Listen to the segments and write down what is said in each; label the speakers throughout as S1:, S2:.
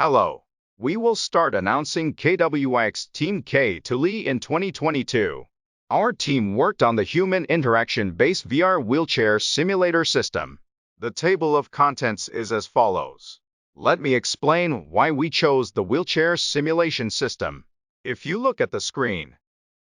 S1: Hello. We will start announcing KWIX Team K to Lee in 2022. Our team worked on the human interaction-based VR wheelchair simulator system. The table of contents is as follows. Let me explain why we chose the wheelchair simulation system. If you look at the screen,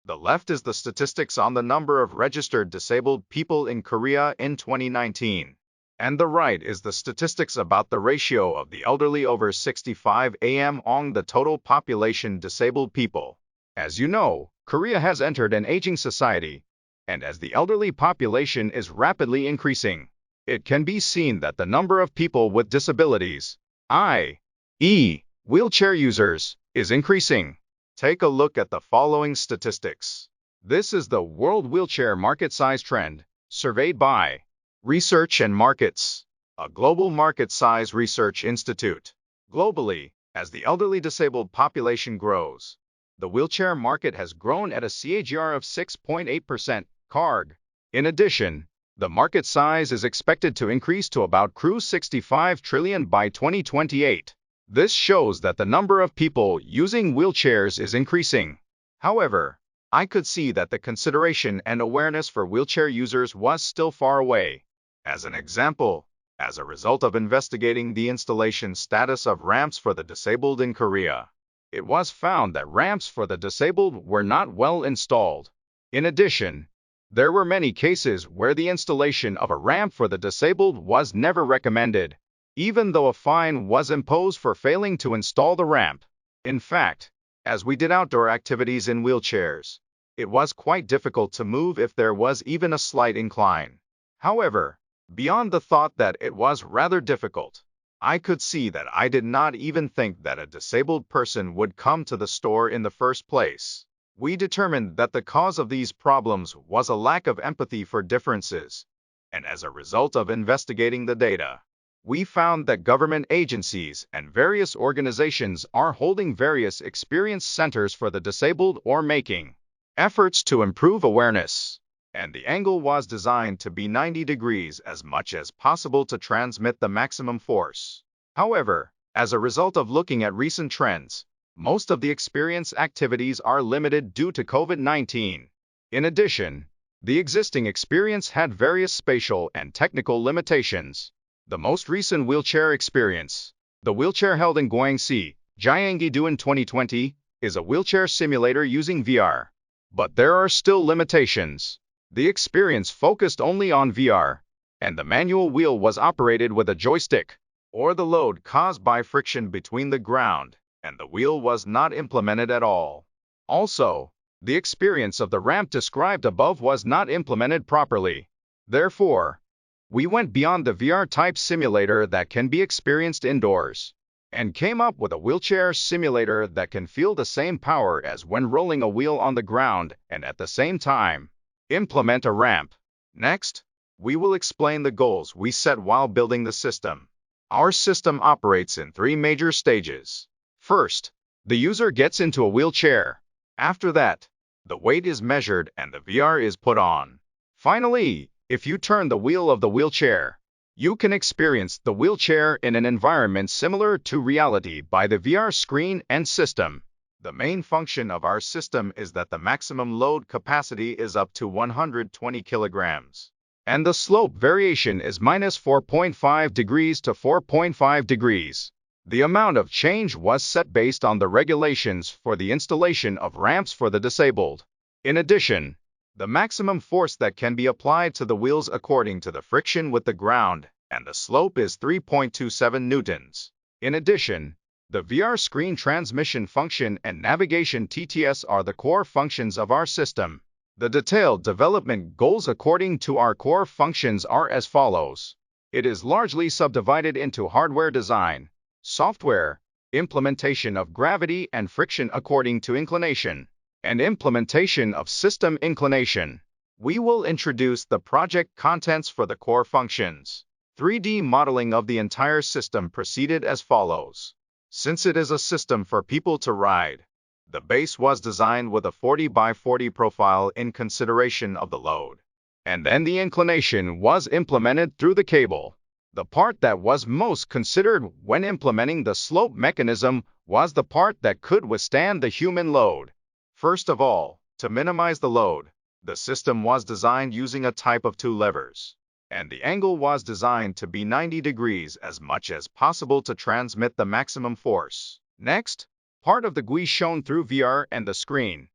S1: the left is the statistics on the number of registered disabled people in Korea in 2019. And the right is the statistics about the ratio of the elderly over 65 among the total population disabled people. As you know, Korea has entered an aging society, and as the elderly population is rapidly increasing, it can be seen that the number of people with disabilities, i.e., wheelchair users, is increasing. Take a look at the following statistics. This is the world wheelchair market size trend, surveyed by Research and Markets, a global market size research institute. Globally, as the elderly disabled population grows, the wheelchair market has grown at a CAGR of 6.8% CAGR. In addition, the market size is expected to increase to about 65 trillion by 2028. This shows that the number of people using wheelchairs is increasing. However, I could see that the consideration and awareness for wheelchair users was still far away. As an example, as a result of investigating the installation status of ramps for the disabled in Korea, it was found that ramps for the disabled were not well installed. In addition, there were many cases where the installation of a ramp for the disabled was never recommended, even though a fine was imposed for failing to install the ramp. In fact, as we did outdoor activities in wheelchairs, it was quite difficult to move if there was even a slight incline. However, beyond the thought that it was rather difficult, I could see that I did not even think that a disabled person would come to the store in the first place. We determined that the cause of these problems was a lack of empathy for differences, and as a result of investigating the data, we found that government agencies and various organizations are holding various experience centers for the disabled or making efforts to improve awareness. And the angle was designed to be 90 degrees as much as possible to transmit the maximum force. However, as a result of looking at recent trends, most of the experience activities are limited due to COVID-19. In addition, the existing experience had various spatial and technical limitations. The most recent wheelchair experience, the wheelchair held in Gyeongsi, Gyeonggi-do in 2020, is a wheelchair simulator using VR. But there are still limitations. The experience focused only on VR, and the manual wheel was operated with a joystick, or the load caused by friction between the ground and the wheel was not implemented at all. Also, the experience of the ramp described above was not implemented properly. Therefore, we went beyond the VR-type simulator that can be experienced indoors, and came up with a wheelchair simulator that can feel the same power as when rolling a wheel on the ground and at the same time implement a ramp. Next, we will explain the goals we set while building the system. Our system operates in 3 major stages. First, the user gets into a wheelchair. After that, the weight is measured and the VR is put on. Finally, if you turn the wheel of the wheelchair, you can experience the wheelchair in an environment similar to reality by the VR screen and system. The main function of our system is that the maximum load capacity is up to 120 kilograms, and the slope variation is minus 4.5 degrees to 4.5 degrees. The amount of change was set based on the regulations for the installation of ramps for the disabled. In addition, the maximum force that can be applied to the wheels according to the friction with the ground and the slope is 3.27 newtons. In addition, the VR screen transmission function and navigation TTS are the core functions of our system. The detailed development goals according to our core functions are as follows. It is largely subdivided into hardware design, software, implementation of gravity and friction according to inclination, and implementation of system inclination. We will introduce the project contents for the core functions. 3D modeling of the entire system proceeded as follows. Since it is a system for people to ride, the base was designed with a 40 by 40 profile in consideration of the load, and then the inclination was implemented through the cable. The part that was most considered when implementing the slope mechanism was the part that could withstand the human load. First of all, to minimize the load, the system was designed using a type of 2 levers, and the angle was designed to be 90 degrees as much as possible to transmit the maximum force. Next, part of the GUI shown through VR and the screen.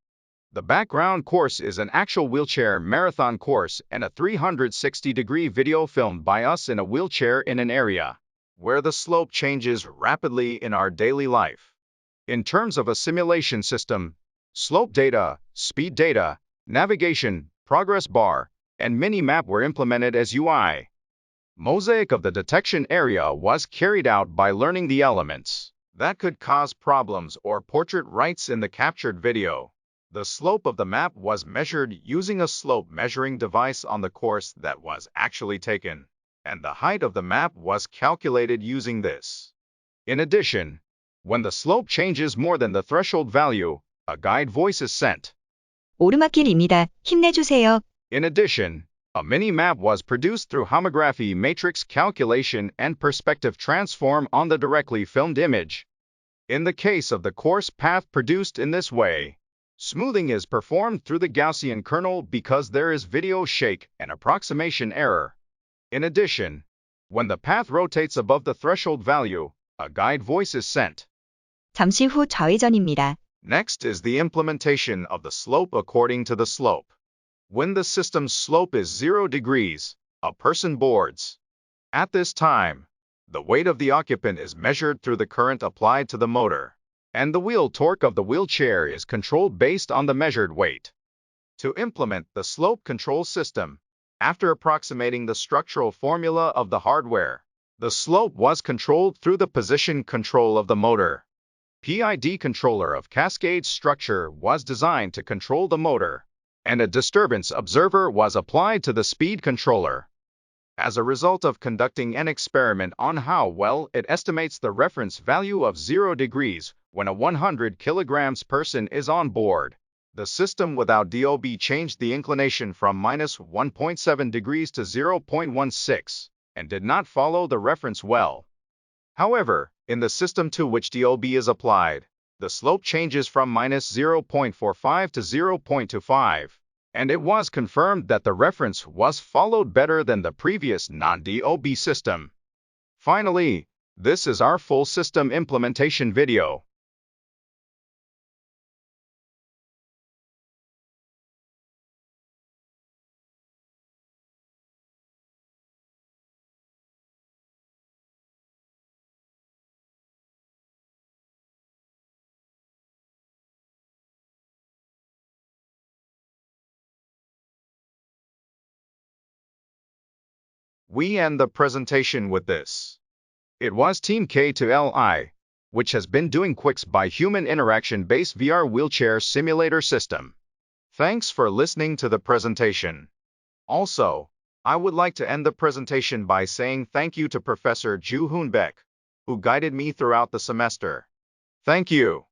S1: The background course is an actual wheelchair marathon course and a 360-degree video filmed by us in a wheelchair in an area where the slope changes rapidly in our daily life. In terms of a simulation system, slope data, speed data, navigation, progress bar, and mini-map were implemented as UI. Mosaic of the detection area was carried out by learning the elements that could cause problems or portrait rights in the captured video. The slope of the map was measured using a slope measuring device on the course that was actually taken, and the height of the map was calculated using this. In addition, when the slope changes more than the threshold value, a guide voice is sent.
S2: 오르막길입니다. 힘내주세요.
S1: In addition, a mini-map was produced through homography matrix calculation and perspective transform on the directly filmed image. In the case of the course path produced in this way, smoothing is performed through the Gaussian kernel because there is video shake and approximation error. In addition, when the path rotates above the threshold value, a guide voice is sent.
S2: 잠시 후 좌회전입니다.
S1: Next is the implementation of the slope according to the slope. When the system's slope is 0 degrees, a person boards. At this time, the weight of the occupant is measured through the current applied to the motor, and the wheel torque of the wheelchair is controlled based on the measured weight. To implement the slope control system, after approximating the structural formula of the hardware, the slope was controlled through the position control of the motor. PID controller of cascade structure was designed to control the motor, and a disturbance observer was applied to the speed controller. As a result of conducting an experiment on how well it estimates the reference value of 0 degrees when a 100 kilograms person is on board, the system without DOB changed the inclination from minus 1.7 degrees to 0.16 and did not follow the reference well. However, in the system to which DOB is applied, the slope changes from minus 0.45 to 0.25, and it was confirmed that the reference was followed better than the previous non-DOB system. Finally, this is our full system implementation video. We end the presentation with this. It was Team K to LI, which has been doing QWIX by human interaction-based VR wheelchair simulator system. Thanks for listening to the presentation. Also, I would like to end the presentation by saying thank you to Professor Ju Hoon Baek, who guided me throughout the semester. Thank you.